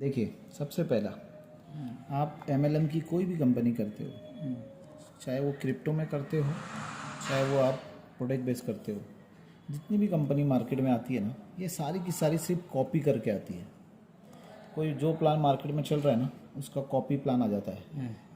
देखिए, सबसे पहला आप एमएलएम की कोई भी कंपनी करते हो, चाहे वो क्रिप्टो में करते हो, चाहे वो आप प्रोडक्ट बेस करते हो, जितनी भी कंपनी मार्केट में आती है ना, ये सारी की सारी सिर्फ कॉपी करके आती है। कोई जो प्लान मार्केट में चल रहा है ना, उसका कॉपी प्लान आ जाता है।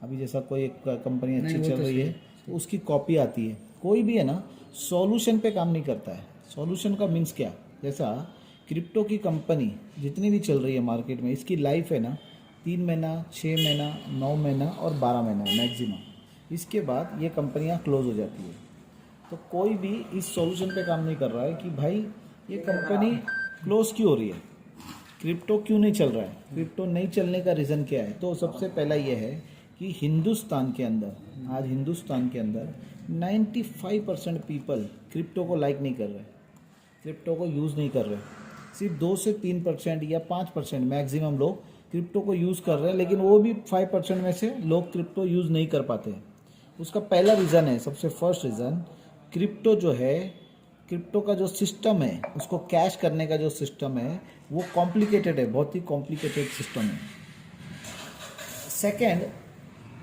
अभी जैसा कोई एक कंपनी अच्छी चल रही है तो उसकी कॉपी आती है। कोई भी है ना, सॉल्यूशन पे काम नहीं करता है। सॉल्यूशन का मीन्स क्या, जैसा क्रिप्टो की कंपनी जितनी भी चल रही है मार्केट में, इसकी लाइफ है ना 3 महीना, 6 महीना, 9 महीना और 12 महीना मैक्सिमम। इसके बाद ये कंपनियां क्लोज हो जाती है। तो कोई भी इस सॉल्यूशन पे काम नहीं कर रहा है कि भाई ये कंपनी क्लोज क्यों हो रही है, क्रिप्टो क्यों नहीं चल रहा है, क्रिप्टो नहीं चलने का रीज़न क्या है। तो सबसे पहला ये है कि हिंदुस्तान के अंदर, आज हिंदुस्तान के अंदर 95% पीपल क्रिप्टो को लाइक नहीं कर रहे, क्रिप्टो को यूज़ नहीं कर रहे। सिर्फ 2 से 3% या 5% मैक्सिमम लोग क्रिप्टो को यूज़ कर रहे हैं, लेकिन वो भी 5% में से लोग क्रिप्टो यूज़ नहीं कर पाते। उसका पहला रीज़न है, सबसे फर्स्ट रीज़न, क्रिप्टो जो है, क्रिप्टो का जो सिस्टम है, उसको कैश करने का जो सिस्टम है वो कॉम्प्लिकेटेड है, बहुत ही कॉम्प्लिकेटेड सिस्टम है। सेकंड,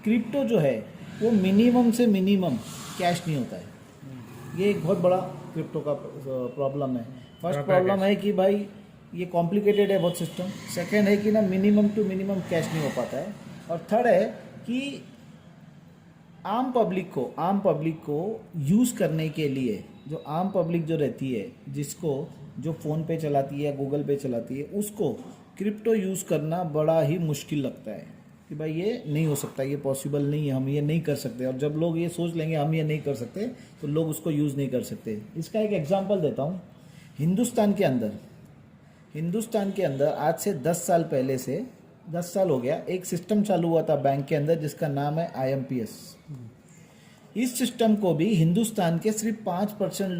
क्रिप्टो जो है वो मिनिमम से मिनिमम कैश नहीं होता है। ये एक बहुत बड़ा क्रिप्टो का प्रॉब्लम है। फर्स्ट प्रॉब्लम है कि भाई ये कॉम्प्लिकेटेड है बहुत सिस्टम। सेकंड है कि ना मिनिमम टू मिनिमम कैश नहीं हो पाता है। और थर्ड है कि आम पब्लिक को यूज़ करने के लिए, जो आम पब्लिक जो रहती है, जिसको जो फ़ोन पे चलाती है, गूगल पे चलाती है, उसको क्रिप्टो यूज़ करना बड़ा ही मुश्किल लगता है कि भाई ये नहीं हो सकता, ये पॉसिबल नहीं है, हम ये नहीं कर सकते। और जब लोग ये सोच लेंगे हम ये नहीं कर सकते, तो लोग उसको यूज़ नहीं कर सकते। इसका एक एग्जांपल देता हूँ। हिंदुस्तान के अंदर आज से 10 साल पहले से, 10 साल हो गया, एक सिस्टम चालू हुआ था बैंक के अंदर जिसका नाम है IMPS। इस सिस्टम को भी हिंदुस्तान के सिर्फ 5%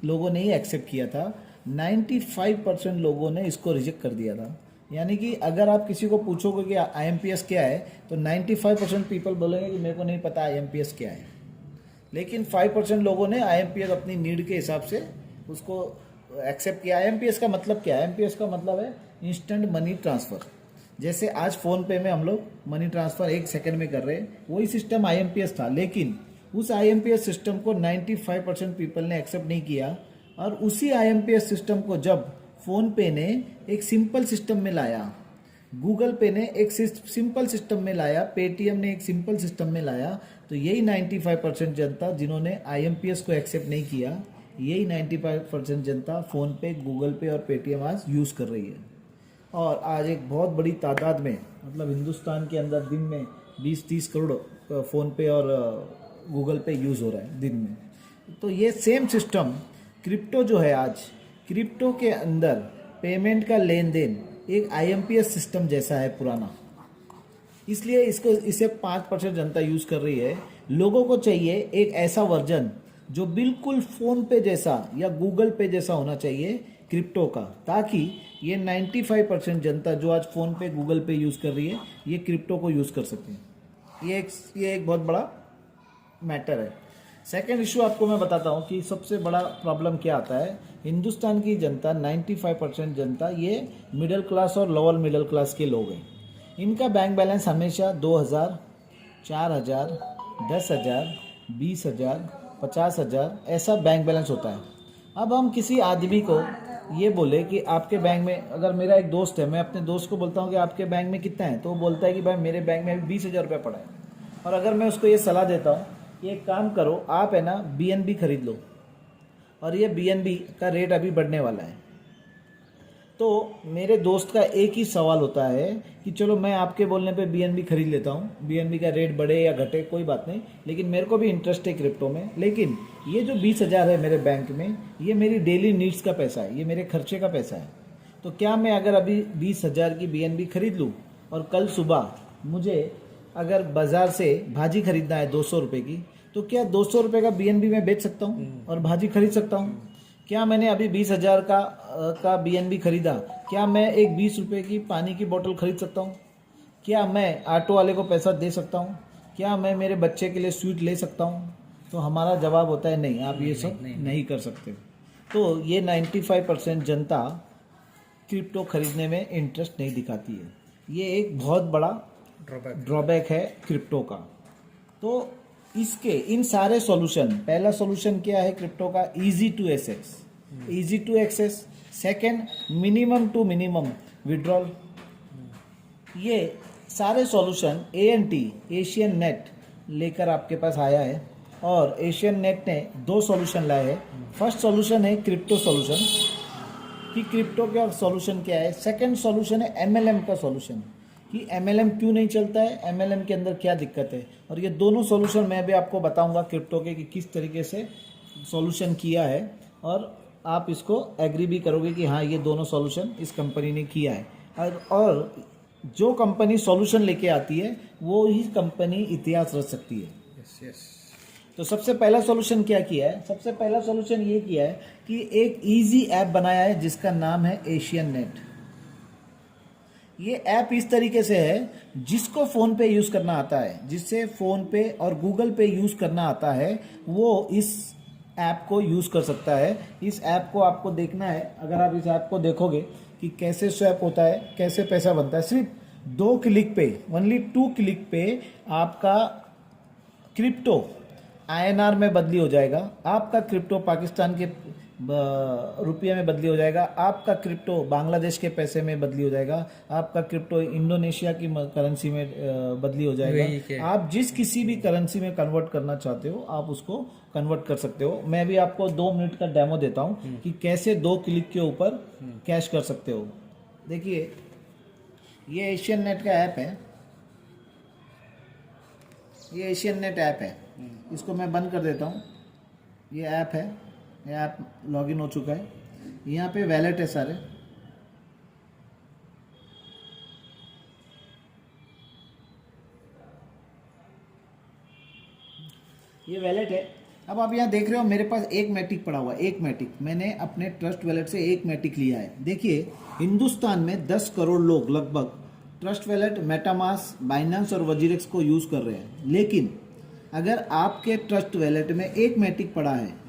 लोगों ने ही एक्सेप्ट किया था। 95% लोगों ने इसको रिजेक्ट कर दिया था। यानी कि अगर आप किसी को पूछोगे कि IMPS क्या है, तो 95% पीपल बोलेंगे कि मेरे को नहीं पता IMPS क्या है। लेकिन 5% लोगों ने IMPS अपनी नीड के हिसाब से उसको एक्सेप्ट किया। IMPS का मतलब क्या है? IMPS का मतलब है इंस्टेंट मनी ट्रांसफ़र। जैसे आज फ़ोन पे में हम लोग मनी ट्रांसफ़र 1 सेकंड में कर रहे हैं, वही सिस्टम IMPS था। लेकिन उस IMPS सिस्टम को 95% पीपल ने एक्सेप्ट नहीं किया। और उसी IMPS सिस्टम को जब फ़ोन पे ने एक सिंपल सिस्टम में लाया, गूगल पे ने एक सिंपल सिस्टम में लाया, पेटीएम ने एक सिंपल सिस्टम में लाया, तो यही 95% जनता जिन्होंने IMPS को एक्सेप्ट नहीं किया, यही 95% जनता फ़ोन पे, गूगल पे और पेटीएम आज यूज़ कर रही है। और आज एक बहुत बड़ी तादाद में, मतलब हिंदुस्तान के अंदर दिन में 20-30 करोड़ फ़ोन पे और गूगल पे यूज़ हो रहा है दिन में। तो ये सेम सिस्टम क्रिप्टो जो है, आज क्रिप्टो के अंदर पेमेंट का लेन देन एक IMPS सिस्टम जैसा है पुराना, इसलिए इसे 5% जनता यूज़ कर रही है। लोगों को चाहिए एक ऐसा वर्जन जो बिल्कुल फ़ोन पे जैसा या गूगल पे जैसा होना चाहिए क्रिप्टो का, ताकि ये 95% जनता जो आज फ़ोन पे, गूगल पे यूज़ कर रही है, ये क्रिप्टो को यूज़ कर सकें। ये एक बहुत बड़ा मैटर है। सेकेंड इशू आपको मैं बताता हूँ कि सबसे बड़ा प्रॉब्लम क्या आता है। हिंदुस्तान की जनता, 95% जनता, ये मिडिल क्लास और लोअर मिडिल क्लास के लोग हैं। इनका बैंक बैलेंस हमेशा 2000, 4000, 10,000, 20,000, 50,000 ऐसा बैंक बैलेंस होता है। अब हम किसी आदमी को ये बोले कि आपके बैंक में, अगर मेरा एक दोस्त है, मैं अपने दोस्त को बोलता हूँ कि आपके बैंक में कितना है, तो वो बोलता है कि भाई मेरे बैंक में अभी 20,000 रुपये पड़ा है। और अगर मैं उसको ये सलाह देता हूँ कि एक काम करो, आप है ना BNB खरीद लो, और ये BNB का रेट अभी बढ़ने वाला है, तो मेरे दोस्त का एक ही सवाल होता है कि चलो मैं आपके बोलने पे BNB खरीद लेता हूँ, BNB का रेट बढ़े या घटे कोई बात नहीं, लेकिन मेरे को भी इंटरेस्ट है क्रिप्टो में। लेकिन ये जो 20,000 है मेरे बैंक में, ये मेरी डेली नीड्स का पैसा है, ये मेरे खर्चे का पैसा है। तो क्या मैं अगर अभी 20,000 की BNB खरीद लूँ और कल सुबह मुझे अगर बाज़ार से भाजी खरीदना है 200 रुपये की, तो क्या 200 रुपये का BNB मैं बेच सकता हूँ और भाजी खरीद सकता हूँ? क्या मैंने अभी 20,000 का BNB खरीदा, क्या मैं एक 20 रुपये की पानी की बोतल खरीद सकता हूँ? क्या मैं ऑटो वाले को पैसा दे सकता हूँ? क्या मैं मेरे बच्चे के लिए स्वीट ले सकता हूँ? तो हमारा जवाब होता है नहीं, आप ये सब नहीं कर सकते। तो ये 95% जनता क्रिप्टो खरीदने में इंटरेस्ट नहीं दिखाती है। ये एक बहुत बड़ा ड्रॉबैक है क्रिप्टो का। तो इसके इन सारे सॉल्यूशन, पहला सॉल्यूशन क्या है क्रिप्टो का, easy to access, second minimum to minimum withdrawal. ये सारे सॉल्यूशन एएनटी एशियन नेट लेकर आपके पास आया है, और एशियन नेट ने 2 सॉल्यूशन लाए हैं। फर्स्ट सॉल्यूशन है क्रिप्टो सॉल्यूशन, कि क्रिप्टो का सॉल्यूशन क्या है। सेकंड सॉल्यूशन है एमएलएम का सॉल्यूशन, कि एमएलएम क्यों नहीं चलता है, एमएलएम के अंदर क्या दिक्कत है। और ये दोनों सॉल्यूशन मैं भी आपको बताऊंगा क्रिप्टो के कि किस तरीके से सॉल्यूशन किया है, और आप इसको एग्री भी करोगे कि हाँ ये दोनों सॉल्यूशन इस कंपनी ने किया है। और जो कंपनी सॉल्यूशन लेके आती है वो ही कंपनी इतिहास रच सकती है। यस। तो सबसे पहला सॉल्यूशन क्या किया है, सबसे पहला सॉल्यूशन ये किया है कि एक इजी ऐप बनाया है जिसका नाम है एशियन नेट। ये ऐप इस तरीके से है, जिसको फ़ोन पे यूज़ करना आता है, जिससे फ़ोन पे और गूगल पे यूज़ करना आता है, वो इस ऐप को यूज़ कर सकता है। इस ऐप को आपको देखना है, अगर आप इस ऐप को देखोगे कि कैसे स्वैप होता है, कैसे पैसा बनता है, सिर्फ 2 क्लिक पे, ओनली 2 क्लिक पे आपका क्रिप्टो आईएनआर में बदली हो जाएगा, आपका क्रिप्टो पाकिस्तान के रुपये में बदली हो जाएगा, आपका क्रिप्टो बांग्लादेश के पैसे में बदली हो जाएगा, आपका क्रिप्टो इंडोनेशिया की करेंसी में बदली हो जाएगा। आप जिस किसी भी करेंसी में कन्वर्ट करना चाहते हो आप उसको कन्वर्ट कर सकते हो। मैं भी आपको 2 मिनट का डेमो देता हूँ कि कैसे 2 क्लिक के ऊपर कैश कर सकते हो। देखिए ये एशियन नेट का ऐप है, ये एशियन नेट ऐप है, इसको मैं बंद कर देता हूँ। ये ऐप है, ये ऐप लॉगिन हो चुका है। यहाँ पे वैलेट है सारे, ये वैलेट है। अब आप यहाँ देख रहे हो मेरे पास एक मैटिक पड़ा हुआ है, एक मैटिक मैंने अपने ट्रस्ट वैलेट से एक मैटिक लिया है। देखिए हिंदुस्तान में 10 करोड़ लोग लगभग ट्रस्ट वैलेट, मेटामास्क, बाइनेंस और वजीरेक्स को यूज़ कर रहे हैं। लेकिन अगर आपके ट्रस्ट वैलेट में एक मैटिक पड़ा है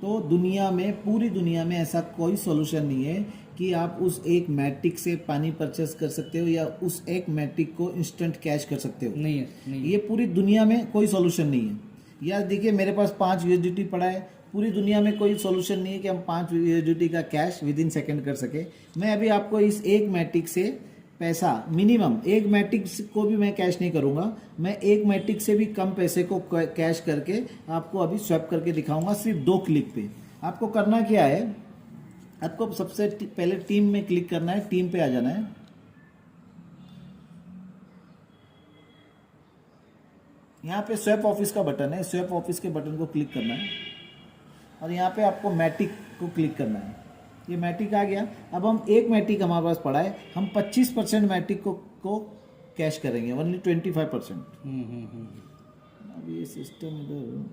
तो दुनिया में, पूरी दुनिया में ऐसा कोई सॉल्यूशन नहीं है कि आप उस एक मैटिक से पानी परचेस कर सकते हो या उस एक मैटिक को इंस्टेंट कैश कर सकते हो। नहीं है। ये पूरी दुनिया में कोई सॉल्यूशन नहीं है। या देखिए मेरे पास 5 यूएसडीटी पड़ा है, पूरी दुनिया में कोई सॉल्यूशन नहीं है कि हम 5 यूएसडीटी का कैश विद इन सेकेंड कर सके। मैं अभी आपको इस एक मैटिक से पैसा, मिनिमम एक मैटिक को भी मैं कैश नहीं करूंगा, मैं एक मैटिक से भी कम पैसे को कैश करके आपको अभी स्वैप करके दिखाऊंगा सिर्फ 2 क्लिक पे। आपको करना क्या है, आपको सबसे पहले टीम में क्लिक करना है, टीम पे आ जाना है। यहाँ पे स्वैप ऑफिस का बटन है, स्वैप ऑफिस के बटन को क्लिक करना है और यहाँ पे आपको मैटिक को क्लिक करना है। ये मैटिक आ गया। अब हम एक मैटिक हमारे पास पड़ा है, हम 25% मैटिक को कैश करेंगे, ओनली 25%। अब ये सिस्टम इधर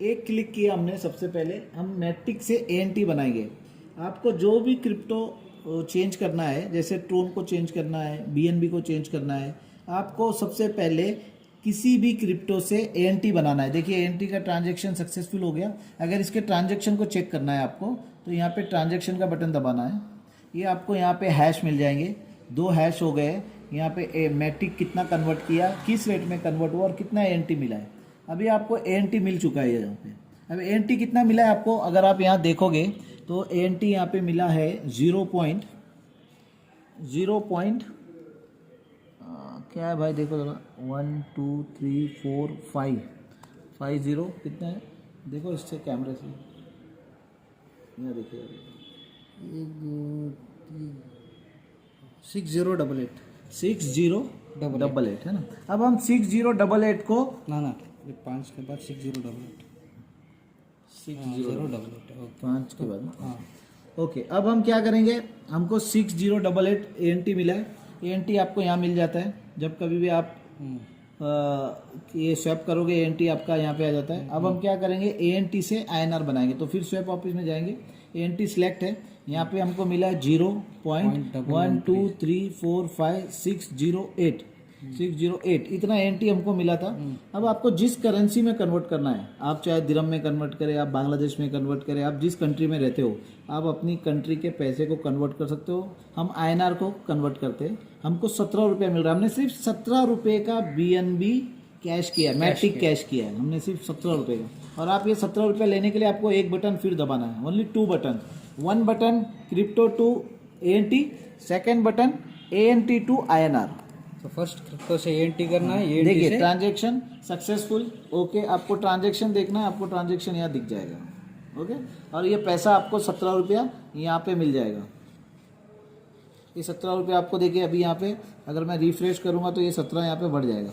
एक क्लिक किया हमने, सबसे पहले हम मैटिक से एएनटी बनाएंगे। आपको जो भी क्रिप्टो चेंज करना है, जैसे ट्रोन को चेंज करना है, बीएनबी को चेंज करना है, आपको सबसे पहले किसी भी क्रिप्टो से एएनटी बनाना है। देखिए एएनटी का ट्रांजैक्शन सक्सेसफुल हो गया। अगर इसके ट्रांजैक्शन को चेक करना है आपको तो यहाँ पे ट्रांजैक्शन का बटन दबाना है। ये आपको यहाँ पे हैश मिल जाएंगे, 2 हैश हो गए। यहाँ पे मैटिक कितना कन्वर्ट किया, किस रेट में कन्वर्ट हुआ और कितना एएनटी मिला है। अभी आपको एएनटी मिल चुका है यहाँ पे। अब एएनटी कितना मिला है आपको, अगर आप यहाँ देखोगे तो एएनटी यहाँ पे मिला है 0. क्या है भाई, देखो जरा, 1 2 3 4 5 5 0 कितना है, देखो इससे कैमरे से, यहाँ देखिए 1 2 3 6088 6088 है ना। अब हम 6088 को ना 5 के बाद 6088 5 के बाद, हाँ ओके। अब हम क्या करेंगे, हमको 6088 एएनटी मिला है। एएनटी आपको यहाँ मिल जाता है, जब कभी भी आप ये स्वैप करोगे एएनटी आपका यहाँ पे आ जाता है। अब हम क्या करेंगे, एएनटी से आईएनआर बनाएंगे। तो फिर स्वैप ऑफिस में जाएंगे, एएनटी सिलेक्ट है, यहाँ पे हमको मिला है 0.1234568। 608 इतना ANT हमको मिला था। अब आपको जिस करेंसी में कन्वर्ट करना है, आप चाहे दिरहम में कन्वर्ट करें, आप बांग्लादेश में कन्वर्ट करें, आप जिस कंट्री में रहते हो आप अपनी कंट्री के पैसे को कन्वर्ट कर सकते हो। हम INR को कन्वर्ट करते हैं, हमको 17 रुपये मिल रहा है। हमने सिर्फ 17 रुपये का BNB कैश किया है, मैट्रिक कैश किया है हमने, सिर्फ 17 रुपये का। और आप ये 17 रुपये लेने के लिए आपको एक बटन फिर दबाना है, only 2 button. 1 button crypto to ANT, second button ANT to INR। तो फर्स्ट क्रिप्टो से ANT करना है, ANT देखिए से ट्रांजेक्शन सक्सेसफुल, ओके। आपको ट्रांजेक्शन देखना है, आपको ट्रांजेक्शन यहाँ दिख जाएगा, ओके। और ये पैसा आपको 17 रुपया यहाँ पे मिल जाएगा। ये 17 रुपये आपको देखिए अभी यहाँ पे, अगर मैं रिफ्रेश करूँगा तो ये 17 यहाँ पे बढ़ जाएगा,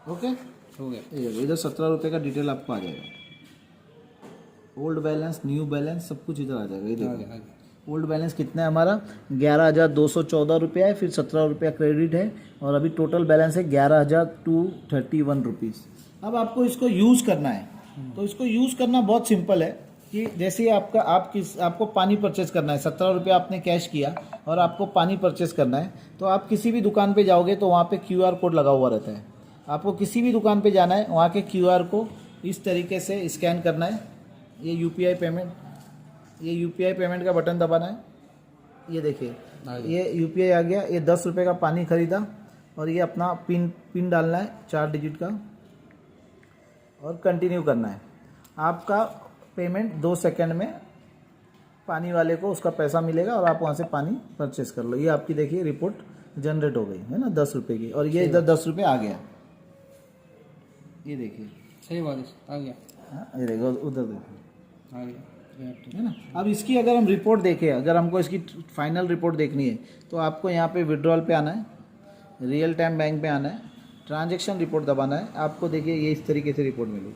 ओके। हो गया। ये इधर 17 रुपये का डिटेल आपको आ जाएगा, ओल्ड बैलेंस, न्यू बैलेंस, सब कुछ इधर आ जाएगा। ये आ देखो गया, आ गया। ओल्ड बैलेंस कितना है हमारा, 11,214 रुपया है, फिर 17 रुपया क्रेडिट है, और अभी टोटल बैलेंस है 11,231 रुपीज़। अब आपको इसको यूज़ करना है, तो इसको यूज़ करना बहुत सिंपल है कि जैसे ही आपको पानी परचेस करना है, 17 रुपया आपने कैश किया और आपको पानी परचेस करना है, तो आप किसी भी दुकान पे जाओगे तो वहाँ पे QR कोड लगा हुआ रहता है। आपको किसी भी दुकान पे जाना है, वहाँ के QR को इस तरीके से स्कैन करना है। ये UPI पेमेंट का बटन दबाना है। ये देखिए ये UPI आ गया। ये 10 रुपये का पानी खरीदा और ये अपना पिन डालना है 4 डिजिट का और कंटिन्यू करना है। आपका पेमेंट 2 सेकंड में पानी वाले को उसका पैसा मिलेगा और आप वहाँ से पानी परचेस कर लो। ये आपकी देखिए रिपोर्ट जनरेट हो गई है ना 10 रुपये की, और ये इधर 10 रुपये आ गया। ये देखिए सही बात है, आ गया। हाँ, ये देखो उधर देखो आ गया है ना। अब इसकी अगर हम रिपोर्ट देखें, अगर हमको इसकी फाइनल रिपोर्ट देखनी है तो आपको यहाँ पे विड्रॉल पे आना है, रियल टाइम बैंक पे आना है, ट्रांजैक्शन रिपोर्ट दबाना है। आपको देखिए ये इस तरीके से रिपोर्ट मिलेगी।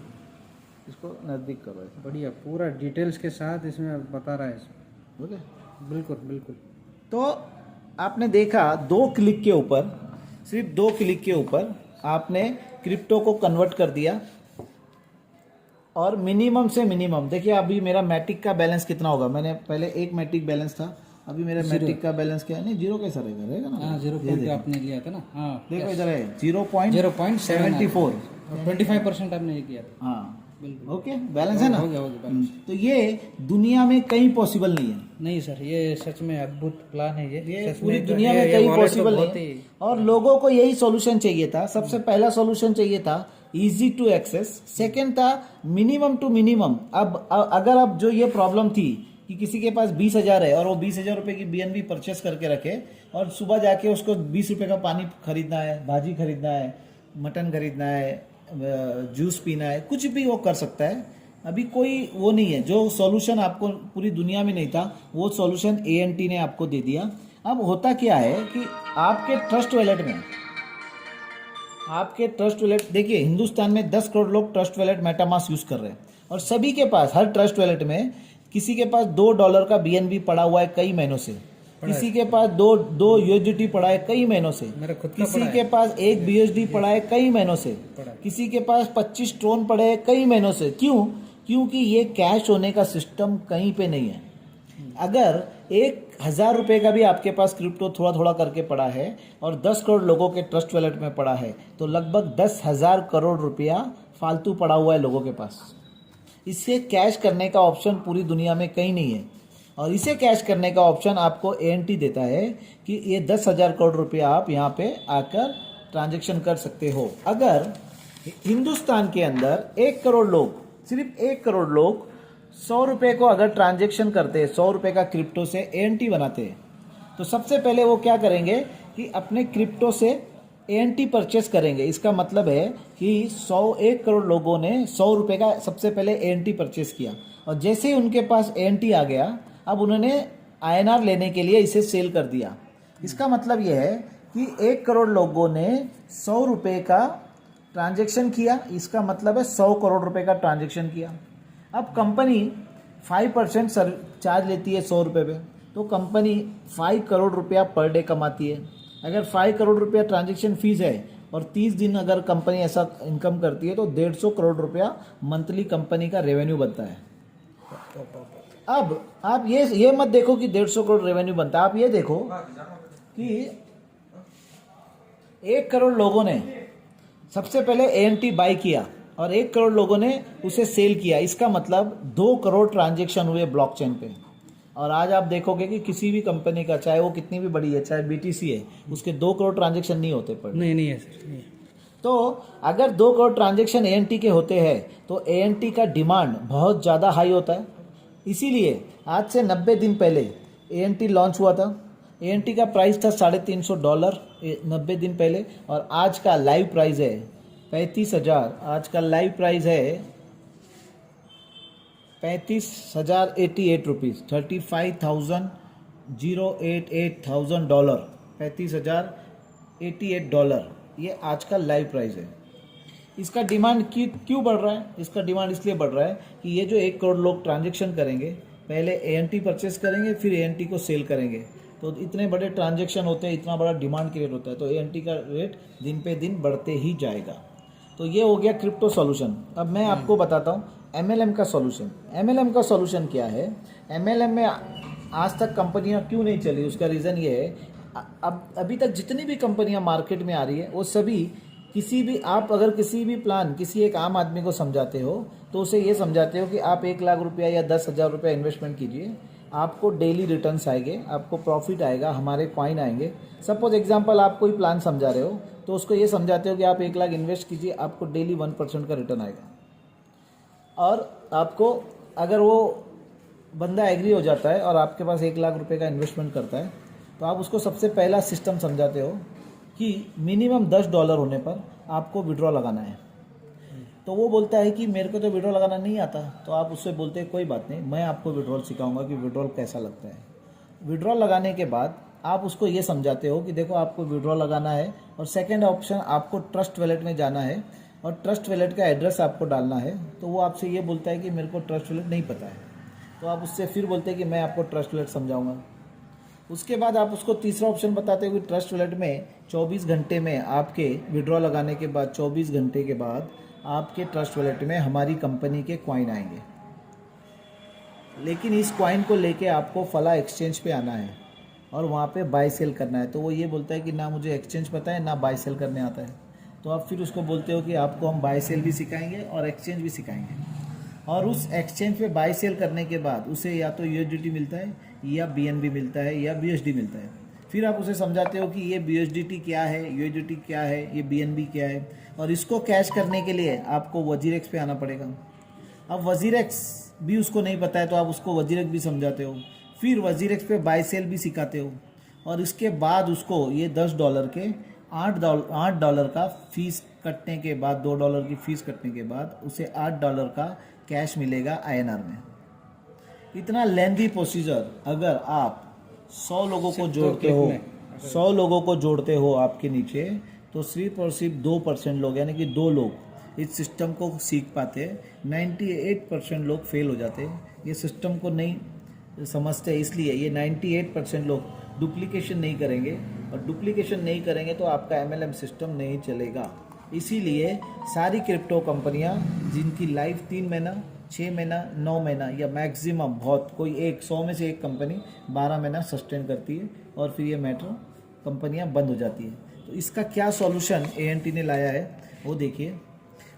इसको नज़दीक करो ऐसे। बढ़िया, पूरा डिटेल्स के साथ इसमें बता रहा है इसमें। ओके, बिल्कुल बिल्कुल। तो आपने देखा 2 क्लिक के ऊपर, सिर्फ 2 क्लिक के ऊपर आपने क्रिप्टो को कन्वर्ट कर दिया। और मिनिमम से मिनिमम देखिए, अभी मेरा मैट्रिक का बैलेंस कितना होगा। मैंने पहले 1 मैट्रिक बैलेंस था, अभी मेरा मैट्रिक का बैलेंस क्या है, नहीं 0 कैसा रहेगा ना। हाँ 0 आपने लिया था ना। हाँ देखो इधर है 0.74, 25% आपने ये किया था। हाँ बिल्कुल ओके, बैलेंस है ना। हो गया बैलेंस। तो ये दुनिया में कहीं पॉसिबल नहीं है। नहीं सर, ये सच में अद्भुत प्लान है। ये सच पूरी में दुनिया में ये कहीं wallet तो पॉसिबल बहुत नहीं ही- है। और लोगों को यही सॉल्यूशन चाहिए था। सबसे पहला सॉल्यूशन चाहिए था इजी टू एक्सेस, सेकंड था मिनिमम टू मिनिमम। अब अगर अब जो ये प्रॉब्लम थी कि किसी के पास 20,000 है और वो 20,000 रुपए की BNB परचेस करके रखे और सुबह जाके उसको 20 रुपए का पानी खरीदना है, भाजी खरीदना है, मटन खरीदना है, जूस पीना है, कुछ भी वो कर सकता है। अभी कोई वो नहीं है। जो सॉल्यूशन आपको पूरी दुनिया में नहीं था वो सॉल्यूशन ANT ने आपको दे दिया। अब होता क्या है कि आपके ट्रस्ट वॉलेट देखिए, हिंदुस्तान में 10 करोड़ लोग ट्रस्ट वॉलेट मेटामास्क यूज कर रहे हैं और सभी के पास, हर ट्रस्ट वॉलेट में किसी के पास $2 का BNB पड़ा हुआ है कई महीनों से, किसी के पास दो USDT पड़ा है कई महीनों से, मेरा खुद का किसी के पास 1 BSD पड़ा है कई महीनों से, किसी के पास 25 ट्रोन पड़े हैं कई महीनों से। क्यों? क्योंकि ये कैश होने का सिस्टम कहीं पे नहीं है। अगर 1,000 रुपए का भी आपके पास क्रिप्टो थोड़ा थोड़ा करके पड़ा है और 10 करोड़ लोगों के ट्रस्ट वॉलेट में पड़ा है तो लगभग 10,000 करोड़ रुपया फालतू पड़ा हुआ है लोगों के पास। इससे कैश करने का ऑप्शन पूरी दुनिया में कहीं नहीं है और इसे कैश करने का ऑप्शन आपको ANT देता है कि ये 10,000 करोड़ रुपया आप यहाँ पे आकर ट्रांजेक्शन कर सकते हो। अगर हिंदुस्तान के अंदर 1 करोड़ लोग, सिर्फ 1 करोड़ लोग 100 रुपये को अगर ट्रांजेक्शन करते हैं, 100 रुपये का क्रिप्टो से ANT बनाते हैं, तो सबसे पहले वो क्या करेंगे कि अपने क्रिप्टो से ANT परचेस करेंगे। इसका मतलब है कि 1 करोड़ लोगों ने 100 रुपये का सबसे पहले ANT परचेस किया और जैसे ही उनके पास ANT आ गया, अब उन्होंने INR लेने के लिए इसे सेल कर दिया। इसका मतलब यह है कि 1 करोड़ लोगों ने 100 रुपये का ट्रांजेक्शन किया। इसका मतलब है 100 करोड़ रुपए का ट्रांजेक्शन किया। अब कंपनी 5% चार्ज लेती है 100 रुपये पे, तो कंपनी 5 करोड़ रुपया पर डे कमाती है। अगर 5 करोड़ रुपया ट्रांजेक्शन फीस है और 30 दिन अगर कंपनी ऐसा इनकम करती है तो 150 करोड़ रुपया मंथली कंपनी का रेवेन्यू बनता है। अब आप ये मत देखो कि 150 करोड़ रेवेन्यू बनता है, आप ये देखो कि 1 करोड़ लोगों ने सबसे पहले ANT बाय किया और 1 करोड़ लोगों ने उसे सेल किया। इसका मतलब 2 करोड़ ट्रांजैक्शन हुए ब्लॉकचेन पे। और आज आप देखोगे कि किसी भी कंपनी का, चाहे वो कितनी भी बड़ी है, चाहे BTC है, उसके 2 करोड़ ट्रांजैक्शन नहीं होते पर। नहीं है सर, नहीं। तो अगर 2 करोड़ ट्रांजैक्शन ANT के होते हैं तो ANT का डिमांड बहुत ज़्यादा हाई होता है। इसीलिए आज से 90 दिन पहले ANT लॉन्च हुआ था। ANT का प्राइस था $350 90 दिन पहले, और आज का लाइव प्राइस है 35,000। आज का लाइव प्राइस है 35,088 रुपीज़, $35,088,000, $35,088। ये आज का लाइव प्राइस है। इसका डिमांड क्यों बढ़ रहा है? इसका डिमांड इसलिए बढ़ रहा है कि ये जो 1 करोड़ लोग ट्रांजैक्शन करेंगे, पहले ANT परचेस करेंगे, फिर ANT को सेल करेंगे। तो इतने बड़े ट्रांजैक्शन होते हैं, इतना बड़ा डिमांड क्रिएट होता है, तो ANT का रेट दिन पे दिन बढ़ते ही जाएगा। तो ये हो गया क्रिप्टो सॉल्यूशन। अब मैं आपको बताता हूँ MLM का सॉल्यूशन। MLM का सॉल्यूशन क्या है? MLM में आज तक कंपनियां क्यों नहीं चली? उसका रीज़न ये है, अब अभी तक जितनी भी कंपनियां मार्केट में आ रही है वो सभी आप अगर किसी भी प्लान किसी एक आम आदमी को समझाते हो तो उसे ये समझाते हो कि आप 1 लाख रुपया या 10,000 रुपया इन्वेस्टमेंट कीजिए, आपको डेली रिटर्न्स आएंगे, आपको प्रॉफिट आएगा, हमारे कॉइन आएंगे। सपोज एग्जांपल आप कोई प्लान समझा रहे हो तो उसको ये समझाते हो कि आप 1 लाख इन्वेस्ट कीजिए, आपको डेली 1% का रिटर्न आएगा। और आपको अगर वो बंदा एग्री हो जाता है और आपके पास 1 लाख रुपए का इन्वेस्टमेंट करता है तो आप उसको सबसे पहला सिस्टम समझाते हो कि मिनिमम $10 होने पर आपको विड्रॉ लगाना है। तो वो बोलता है कि मेरे को तो विड्रॉ लगाना नहीं आता। तो आप उससे बोलते हैं कोई बात नहीं, मैं आपको विड्रॉल सिखाऊंगा कि विड्रॉल कैसा लगता है। विड्रॉल लगाने के बाद आप उसको ये समझाते हो कि देखो आपको विड्रॉ लगाना है, और सेकेंड ऑप्शन आपको ट्रस्ट वैलेट में जाना है और ट्रस्ट वैलेट का एड्रेस आपको डालना है। तो वो आपसे ये बोलता है कि मेरे को ट्रस्ट वैलेट नहीं पता है, तो आप उससे फिर बोलते हैं कि मैं आपको ट्रस्ट वैलेट समझाऊंगा। उसके बाद आप उसको तीसरा ऑप्शन बताते हो कि ट्रस्ट वैलेट में 24 घंटे में आपके विड्रॉ लगाने के बाद 24 घंटे के बाद आपके ट्रस्ट वैलेट में हमारी कंपनी के कॉइन आएंगे, लेकिन इस कॉइन को लेके आपको फला एक्सचेंज पे आना है और वहाँ पे बाय सेल करना है। तो वो ये बोलता है कि ना मुझे एक्सचेंज पता है ना बाय सेल करने आता है। तो आप फिर उसको बोलते हो कि आपको हम बाय सेल भी सिखाएंगे और एक्सचेंज भी सिखाएंगे, और उस एक्सचेंज पे बाय सेल करने के बाद उसे या तो USDT मिलता है या BNB मिलता है या BUSD मिलता है। फिर आप उसे समझाते हो कि ये BUSDT क्या है, USDT क्या है, ये BNB क्या है, और इसको कैश करने के लिए आपको WZIRX पे आना पड़ेगा। अब WZIRX भी उसको नहीं पता है तो आप उसको WZIRX भी समझाते हो, फिर WZIRX पे बाय सेल भी सिखाते हो, और इसके बाद उसको ये $10 के $8 का फीस कटने के बाद, $2 की फीस कटने के बाद उसे $8 का कैश मिलेगा INR में। इतना लेंथी प्रोसीजर अगर आप 100 लोगों को जोड़ते हो, 100 लोगों को जोड़ते हो आपके नीचे, तो सिर्फ और सिर्फ 2% लोग, यानी कि 2 लोग इस सिस्टम को सीख पाते हैं। 98% लोग फेल हो जाते हैं, ये सिस्टम को नहीं समझते। इसलिए ये 98% लोग डुप्लीकेशन नहीं करेंगे, और डुप्लीकेशन नहीं करेंगे तो आपका MLM सिस्टम नहीं चलेगा। इसीलिए सारी क्रिप्टो कंपनियां जिनकी लाइफ 3 महीना, 6 महीना, 9 महीना या मैक्सिमम बहुत कोई 100 में से एक कंपनी 12 महीना सस्टेन करती है और फिर ये मैटर कंपनियां बंद हो जाती है। तो इसका क्या सॉल्यूशन ANT ने लाया है वो देखिए।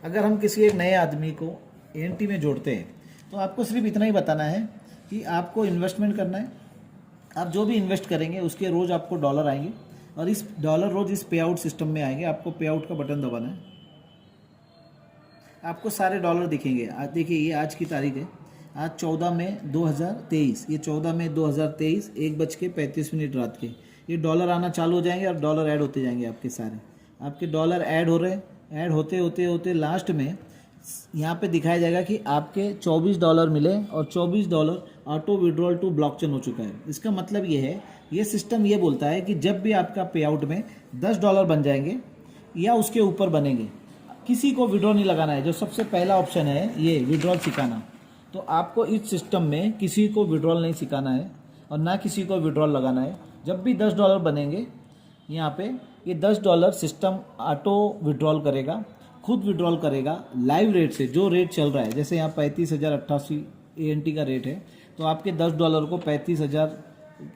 अगर हम किसी एक नए आदमी को ANT में जोड़ते हैं तो आपको सिर्फ इतना ही बताना है कि आपको इन्वेस्टमेंट करना है। आप जो भी इन्वेस्ट करेंगे उसके रोज़ आपको डॉलर आएंगे, और इस डॉलर रोज़ इस पे आउट सिस्टम में आएंगे। आपको पे आउट का बटन दबाना है, आपको सारे डॉलर दिखेंगे। आज देखिए ये आज की तारीख है, आज 14 मई 2023, ये 14 मई 2023 1:35 रात के ये डॉलर आना चालू हो जाएंगे और डॉलर ऐड होते जाएंगे। आपके सारे आपके डॉलर ऐड हो रहे, ऐड होते होते होते लास्ट में यहाँ पे दिखाया जाएगा कि आपके $24 मिले और $24 ऑटो विड्रॉल टू ब्लॉकचेन हो चुका है। इसका मतलब ये है, ये सिस्टम ये बोलता है कि जब भी आपका पे आउट में $10 बन जाएंगे या उसके ऊपर बनेंगे, किसी को विड्रॉ नहीं लगाना है। जो सबसे पहला ऑप्शन है ये विड्रॉल सिखाना, तो आपको इस सिस्टम में किसी को विड्रॉल नहीं सिखाना है और ना किसी को विड्रॉल लगाना है। जब भी $10 बनेंगे यहाँ पे ये $10 सिस्टम ऑटो विड्रॉल करेगा, खुद विड्रॉल करेगा लाइव रेट से, जो रेट चल रहा है। जैसे यहाँ 35,088 ANT का रेट है, तो आपके $10 को 35,000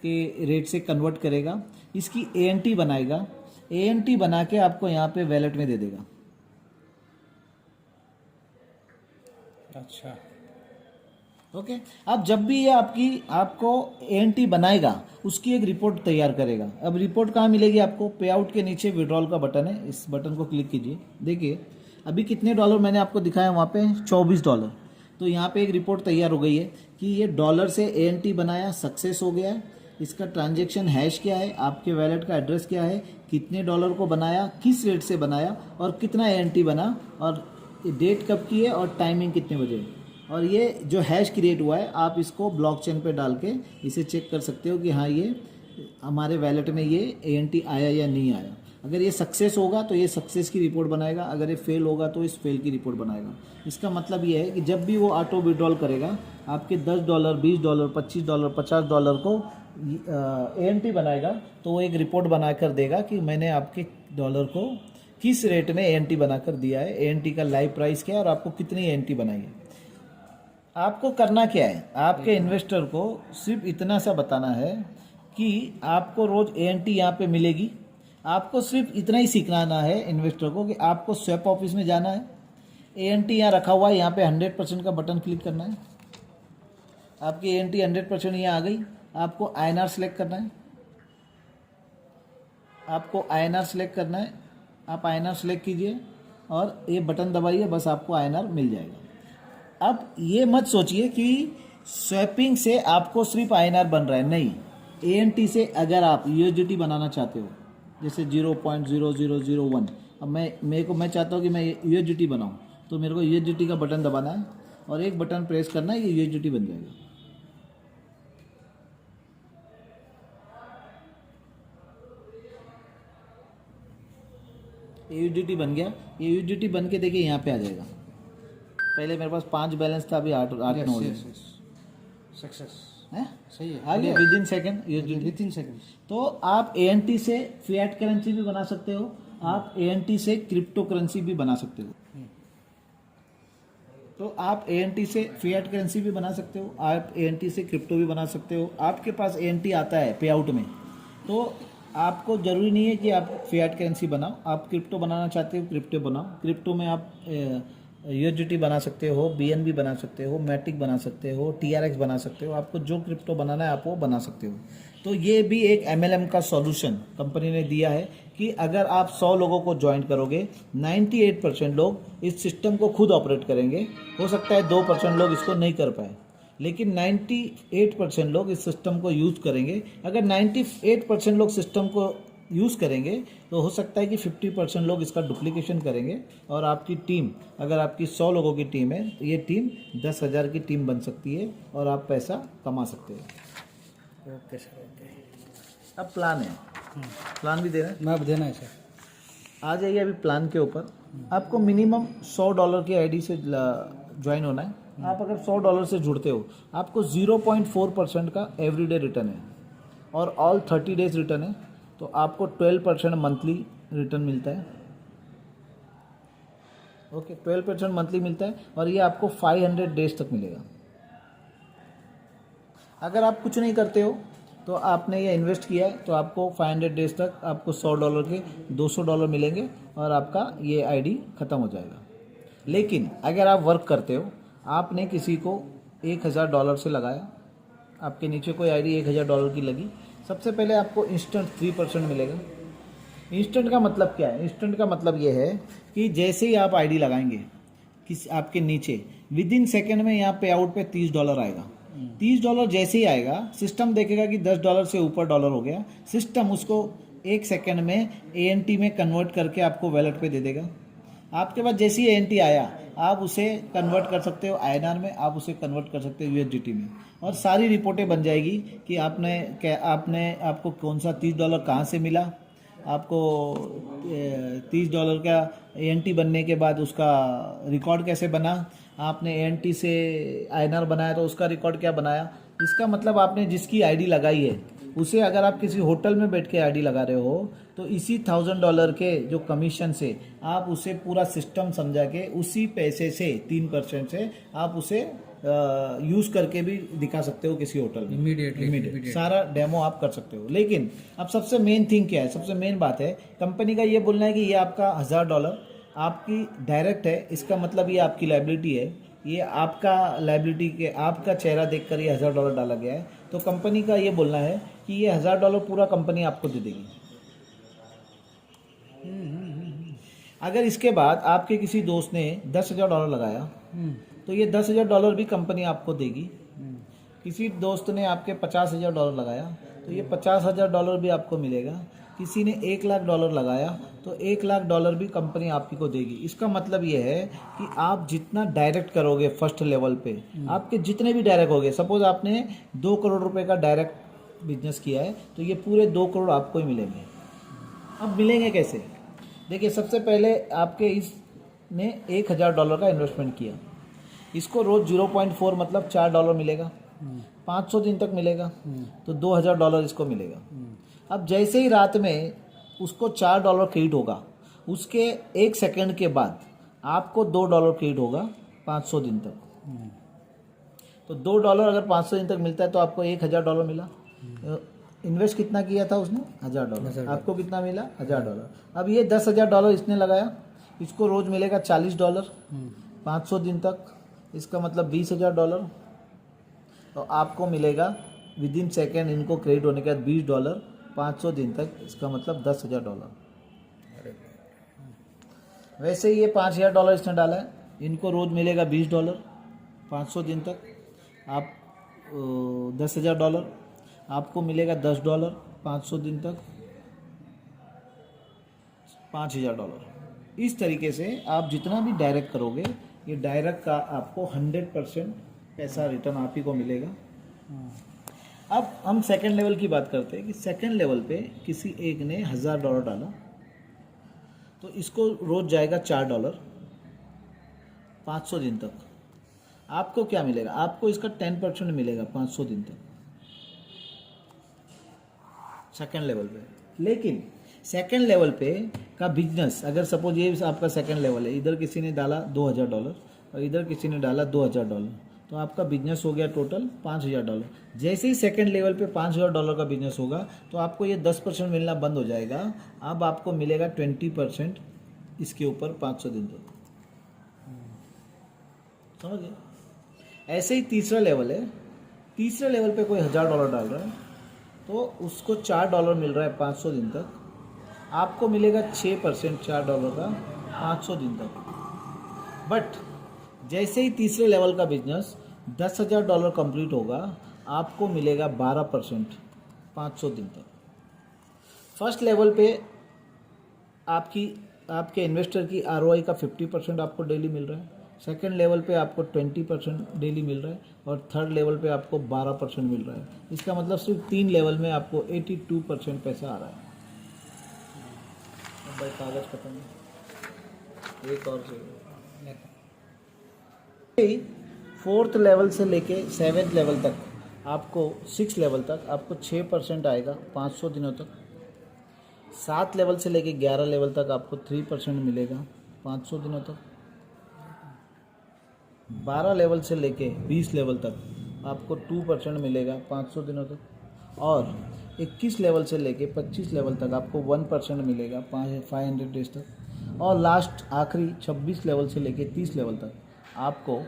के रेट से कन्वर्ट करेगा, इसकी ANT बनाएगा, ANT बना के आपको यहाँ पे वैलेट में दे देगा। अच्छा, ओके अब जब भी ये आपको ANT बनाएगा उसकी एक रिपोर्ट तैयार करेगा। अब रिपोर्ट कहाँ मिलेगी आपको? पे आउट के नीचे विड्रॉल का बटन है, इस बटन को क्लिक कीजिए। देखिए अभी कितने डॉलर मैंने आपको दिखाया वहाँ पे $24। तो यहाँ पे एक रिपोर्ट तैयार हो गई है कि ये डॉलर से ANT बनाया, सक्सेस हो गया है। इसका ट्रांजैक्शन हैश क्या है, आपके वैलेट का एड्रेस क्या है, कितने डॉलर को बनाया, किस रेट से बनाया और कितना ANT बना और डेट कब की है और टाइमिंग कितने बजे है। और ये जो हैश क्रिएट हुआ है आप इसको ब्लॉकचेन पे डाल के इसे चेक कर सकते हो कि हाँ ये हमारे वैलेट में ये ANT आया या नहीं आया। अगर ये सक्सेस होगा तो ये सक्सेस की रिपोर्ट बनाएगा, अगर ये फेल होगा तो इस फेल की रिपोर्ट बनाएगा। इसका मतलब ये है कि जब भी वो ऑटो विड्रॉल करेगा आपके $10, $20, $25, $50 को ANT बनाएगा तो वो एक रिपोर्ट बना कर देगा कि मैंने आपके डॉलर को किस रेट में ANT बनाकर दिया है, ANT का लाइव प्राइस क्या है और आपको कितनी ANT बनाई है। आपको करना क्या है, आपके इन्वेस्टर को सिर्फ इतना सा बताना है कि आपको रोज ANT यहाँ पे मिलेगी। आपको सिर्फ इतना ही सिखाना है इन्वेस्टर को कि आपको स्वैप ऑफिस में जाना है, ANT यहाँ रखा हुआ है, यहाँ पे 100% का बटन क्लिक करना है। आपकी ANT 100% यहाँ आ गई। आपको INR सेलेक्ट करना है, आपको INR सेलेक्ट करना है। आप INR सेलेक्ट कीजिए और ये बटन दबाइए, बस आपको INR मिल जाएगा। अब ये मत सोचिए कि स्वैपिंग से आपको सिर्फ INR बन रहा है, नहीं। ANT से अगर आप USDT बनाना चाहते हो जैसे 0.0001, अब मैं चाहता हूँ कि मैं USDT बनाऊँ तो मेरे को USDT का बटन दबाना है और एक बटन प्रेस करना है, ये USDT बन जाएगा। USDT बन गया। ये USDT बन के देखिए यहाँ पे आ जाएगा। पहले मेरे पास 5 बैलेंस था, अभी 8 9 हो गया। सक्सेस है सही है, आ गया with in second. With in second. तो आप ANT से फिएट करेंसी भी बना सकते हो, आप ANT से क्रिप्टो करेंसी भी बना सकते हो। तो आप ANT से फिएट करेंसी भी बना सकते हो, आप ANT से क्रिप्टो भी बना सकते हो। आपके पास ANT आता है पे आउट में, तो आपको ज़रूरी नहीं है कि आप फिएट करेंसी बनाओ। आप क्रिप्टो बनाना चाहते हो क्रिप्टो बनाओ। क्रिप्टो में आप USDT बना सकते हो, BNB बना सकते हो, मैटिक बना सकते हो, TRX बना सकते हो। आपको जो क्रिप्टो बनाना है आप वो बना सकते हो। तो ये भी एक MLM का सॉल्यूशन कंपनी ने दिया है कि अगर आप 100 लोगों को ज्वाइन करोगे, 98% लोग इस सिस्टम को खुद ऑपरेट करेंगे। हो सकता है 2% लोग इसको नहीं कर पाए, लेकिन 98% लोग इस सिस्टम को यूज़ करेंगे। अगर 98% लोग सिस्टम को यूज़ करेंगे तो हो सकता है कि 50% लोग इसका डुप्लीकेशन करेंगे और आपकी टीम, अगर आपकी 100 लोगों की टीम है तो ये टीम 10,000 की टीम बन सकती है और आप पैसा कमा सकते हो। Okay sir, okay. अब प्लान है, प्लान भी देना है। मैं अब देना है सर। आ जाइए अभी प्लान के ऊपर। आपको मिनिमम $100 की आईडी से ज्वाइन होना है। आप अगर $100 से जुड़ते हो आपको 0.4% का एवरीडे रिटर्न है और ऑल 30 डेज रिटर्न है, तो आपको 12% मंथली रिटर्न मिलता है। ओके 12% मंथली मिलता है और ये आपको 500 डेज तक मिलेगा। अगर आप कुछ नहीं करते हो तो आपने ये इन्वेस्ट किया है तो आपको 500 डेज तक आपको $100 के $200 मिलेंगे और आपका ये आईडी ख़त्म हो जाएगा। लेकिन अगर आप वर्क करते हो, आपने किसी को $1,000 से लगाया, आपके नीचे कोई आईडी $1,000 की लगी, सबसे पहले आपको इंस्टेंट 3% मिलेगा। इंस्टेंट का मतलब क्या है? इंस्टेंट का मतलब ये है कि जैसे ही आप आईडी लगाएंगे किस आपके नीचे, विद इन सेकेंड में यहाँ पे आउट पे $30 आएगा। $30 जैसे ही आएगा सिस्टम देखेगा कि $10 से ऊपर डॉलर हो गया, सिस्टम उसको 1 सेकेंड में ANT में कन्वर्ट करके आपको वैलेट पे दे देगा। आपके पास जैसे ही ANT आया आप उसे कन्वर्ट कर सकते हो INR में, आप उसे कन्वर्ट कर सकते हो USDT में और सारी रिपोर्टें बन जाएगी कि आपको कौन सा $30 कहाँ से मिला, आपको $30 का ANT बनने के बाद उसका रिकॉर्ड कैसे बना, आपने ANT से INR बनाया तो उसका रिकॉर्ड क्या बनाया। इसका मतलब आपने जिसकी आईडी लगाई है उसे अगर आप किसी होटल में बैठ के आईडी लगा रहे हो तो इसी $1000 के जो कमीशन से आप उसे पूरा सिस्टम समझा के उसी पैसे से 3% से आप उसे यूज करके भी दिखा सकते हो किसी होटल में इमीडिएटली सारा डेमो आप कर सकते हो। लेकिन अब सबसे मेन थिंग क्या है, सबसे मेन बात है कंपनी का ये बोलना है कि ये आपका $1000 आपकी डायरेक्ट है, इसका मतलब ये आपकी लाइबिलिटी है, ये आपका लाइबिलिटी के आपका चेहरा देखकर ये $1000 डाला गया है। तो कंपनी का ये बोलना है कि ये $1000 पूरा कंपनी आपको दे देगी। अगर इसके बाद आपके किसी दोस्त ने $10,000 लगाया तो ये $10,000 भी कंपनी आपको देगी। किसी दोस्त ने आपके $50,000 लगाया तो ये $50,000 भी आपको मिलेगा। किसी ने $1,00,000 लगाया तो $1,00,000 भी कंपनी आपको देगी। इसका मतलब ये है कि आप जितना डायरेक्ट करोगे फर्स्ट लेवल पे, आपके जितने भी डायरेक्ट होंगे, सपोज आपने 2 करोड़ रुपए का डायरेक्ट बिजनेस किया है तो ये पूरे 2 करोड़ आपको ही मिलेंगे। अब मिलेंगे कैसे? देखिए, सबसे पहले आपके इसने $1,000 का इन्वेस्टमेंट किया, इसको रोज 0.4 मतलब $4 मिलेगा, 500 दिन तक मिलेगा तो $2,000 इसको मिलेगा। अब जैसे ही रात में उसको $4 क्रेडिट होगा, उसके 1 सेकंड के बाद आपको $2 क्रेडिट होगा 500 दिन तक। तो $2 अगर 500 दिन तक मिलता है तो आपको $1,000 मिला। इन्वेस्ट कितना किया था उसने? $1,000। आपको कितना मिला? $1,000। अब ये $10,000 इसने लगाया, इसको रोज मिलेगा $40 500 दिन तक, इसका मतलब $20,000। तो आपको मिलेगा विद इन सेकेंड इनको क्रेडिट होने के बाद $20 500 दिन तक, इसका मतलब $10,000। वैसे ही ये $5,000 इसने डाला है, इनको रोज मिलेगा $20 500 दिन तक, आप $10,000 आपको मिलेगा $10 500 दिन तक, $5,000। इस तरीके से आप जितना भी डायरेक्ट करोगे ये डायरेक्ट का आपको 100% पैसा रिटर्न आप ही को मिलेगा। अब हम सेकंड लेवल की बात करते हैं कि सेकंड लेवल पे किसी एक ने $1,000 डाला तो इसको रोज जाएगा $4 500 दिन तक। आपको क्या मिलेगा? आपको इसका 10% मिलेगा 500 दिन तक सेकंड लेवल पे। लेकिन सेकंड लेवल पे का बिजनेस, अगर सपोज ये आपका सेकंड लेवल है, इधर किसी ने डाला $2,000 और इधर किसी ने डाला $2,000, तो आपका बिजनेस हो गया टोटल $5,000। जैसे ही सेकंड लेवल पे $5,000 का बिजनेस होगा तो आपको ये 10% मिलना बंद हो जाएगा। अब आपको मिलेगा 20% इसके ऊपर 500 दिन तक। समझ गए? ऐसे ही तीसरा लेवल है, तीसरे लेवल पे कोई $1,000 डाल रहा है तो उसको $4 मिल रहा है 500 दिन तक, आपको मिलेगा 6% $4 का 500 दिन तक। बट जैसे ही तीसरे लेवल का बिजनेस $10,000 कंप्लीट होगा, आपको मिलेगा 12% 500 दिन तक। फर्स्ट लेवल पे आपके इन्वेस्टर की ROI का 50% आपको डेली मिल रहा है, सेकेंड लेवल पे आपको 20% डेली मिल रहा है और थर्ड लेवल पे आपको 12% मिल रहा है। इसका मतलब सिर्फ 3 लेवल में आपको 82% पैसा आ रहा है। अब भाई कागज खत्म है, एक और चाहिए। फोर्थ लेवल से लेके 7th लेवल तक आपको 6 लेवल तक आपको 6% आएगा 500 दिनों तक। 7 लेवल से लेके 11 लेवल तक आपको 3% मिलेगा 500 दिनों तक। 12 लेवल से लेके 20 लेवल तक आपको 2% मिलेगा 500 दिनों तक। और 21 लेवल से लेके 25 लेवल तक आपको 1% मिलेगा 500 डेज तक। और लास्ट आखिरी 26 लेवल से लेके 30 लेवल तक आपको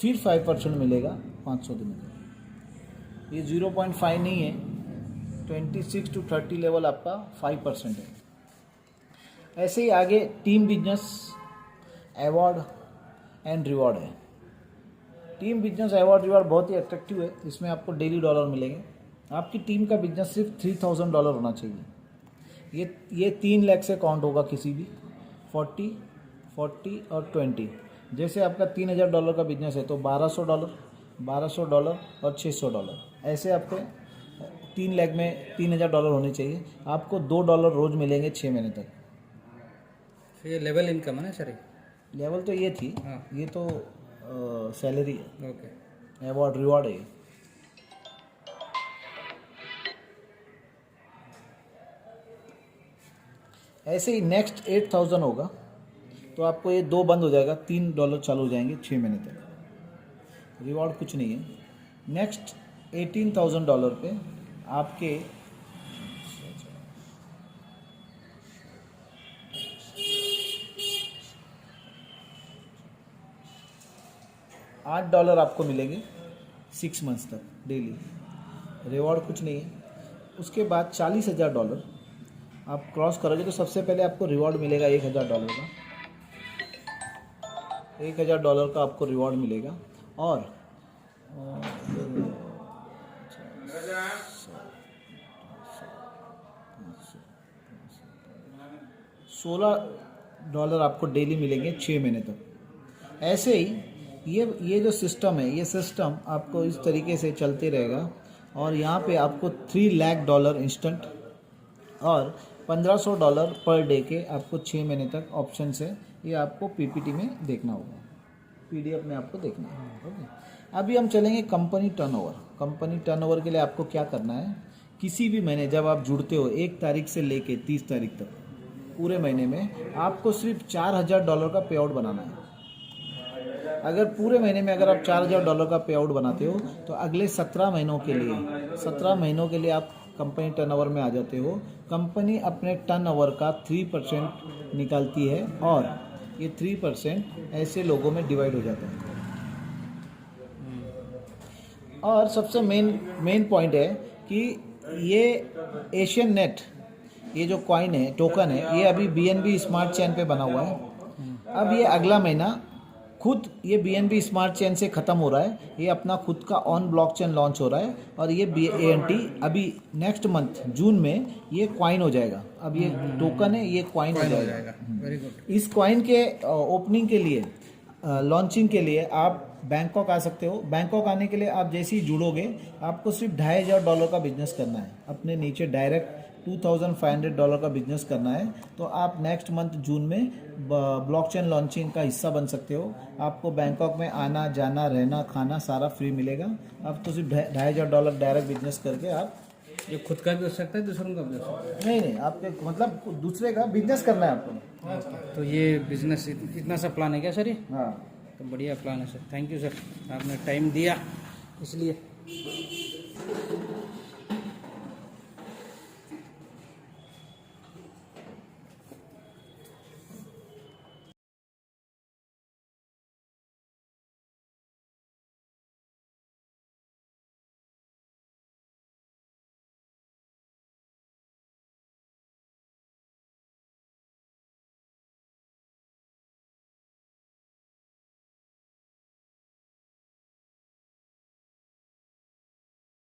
फिर 5% मिलेगा 500 दिनों तक। ये 0.5 नहीं है, 26 to 30 लेवल आपका 5% है। ऐसे ही आगे team business award and reward है। टीम बिजनेस अवार्ड रिवॉर्ड बहुत ही अट्रैक्टिव है, इसमें आपको डेली डॉलर मिलेंगे। आपकी टीम का बिजनेस सिर्फ $3,000 होना चाहिए। ये 3 लाख से काउंट होगा किसी भी 40, 40 और 20। जैसे आपका $3,000 का बिजनेस है तो $1,200, $1,200 और $600, ऐसे आपके 3 लाख में $3,000 होने चाहिए। आपको $2 रोज मिलेंगे 6 महीने तक। ये लेवल इनकम है ना सर? लेवल तो ये थी, हाँ। ये तो सैलरी है, ओके। अवार्ड रिवॉर्ड है। ऐसे ही नेक्स्ट 8,000 होगा तो आपको ये 2 बंद हो जाएगा, $3 चालू हो जाएंगे 6 महीने तक। रिवॉर्ड कुछ नहीं है। नेक्स्ट $18,000 पे आपके $8 आपको मिलेंगे 6 मंथ्स तक डेली। रिवॉर्ड कुछ नहीं है। उसके बाद $40,000 आप क्रॉस करोगे तो सबसे पहले आपको रिवॉर्ड मिलेगा $1,000 का। $1,000 का आपको रिवॉर्ड मिलेगा और $16 आपको डेली मिलेंगे 6 महीने तक। ऐसे ही ये जो सिस्टम है, ये सिस्टम आपको इस तरीके से चलते रहेगा और यहाँ पे आपको $3 लाख इंस्टेंट और $1,500 पर डे के आपको 6 महीने तक ऑप्शन है। ये आपको पीपीटी में देखना होगा, पीडीएफ में आपको देखना है। ओके, अभी हम चलेंगे कंपनी टर्नओवर। कंपनी टर्नओवर के लिए आपको क्या करना है, किसी भी महीने जब आप जुड़ते हो 1 तारीख से लेके 30 तारीख तक पूरे महीने में आपको सिर्फ $4,000 का पे आउट बनाना है। अगर पूरे महीने में अगर आप $4,000 का पे आउट बनाते हो तो अगले 17 महीनों के लिए आप कंपनी टर्नओवर में आ जाते हो। कंपनी अपने टर्नओवर का 3% निकालती है और ये 3% ऐसे लोगों में डिवाइड हो जाता है। और सबसे मेन पॉइंट है कि ये एशियन नेट, ये जो कॉइन है, टोकन है, ये अभी BNB स्मार्ट चेन पे बना हुआ है। अब ये अगला महीना खुद ये BNB स्मार्ट चेन से ख़त्म हो रहा है, ये अपना खुद का ऑन ब्लॉकचेन लॉन्च हो रहा है और ये ANT अभी नेक्स्ट मंथ जून में ये कॉइन हो जाएगा। अब ये टोकन है, ये कॉइन हो जाएगा। Very good. इस कॉइन के ओपनिंग के लिए, लॉन्चिंग के लिए आप बैंकॉक आ सकते हो। बैंकॉक आने के लिए आप जैसे ही जुड़ोगे आपको सिर्फ $2,500 का बिजनेस करना है, अपने नीचे डायरेक्ट $2,500 का बिजनेस करना है तो आप नेक्स्ट मंथ जून में ब्लॉकचेन लॉन्चिंग का हिस्सा बन सकते हो। आपको बैंकॉक में आना जाना रहना खाना सारा फ्री मिलेगा। आप तो सिर्फ $2,500 डायरेक्ट बिजनेस करके आप ये खुद का भी हो सकता है, दूसरों का भी हो सकता नहीं आपके मतलब दूसरे का बिजनेस करना है आपको। है। तो ये बिजनेस इतना सा प्लान है क्या सर ये? हाँ, तो बढ़िया प्लान है सर, थैंक यू सर, आपने टाइम दिया इसलिए।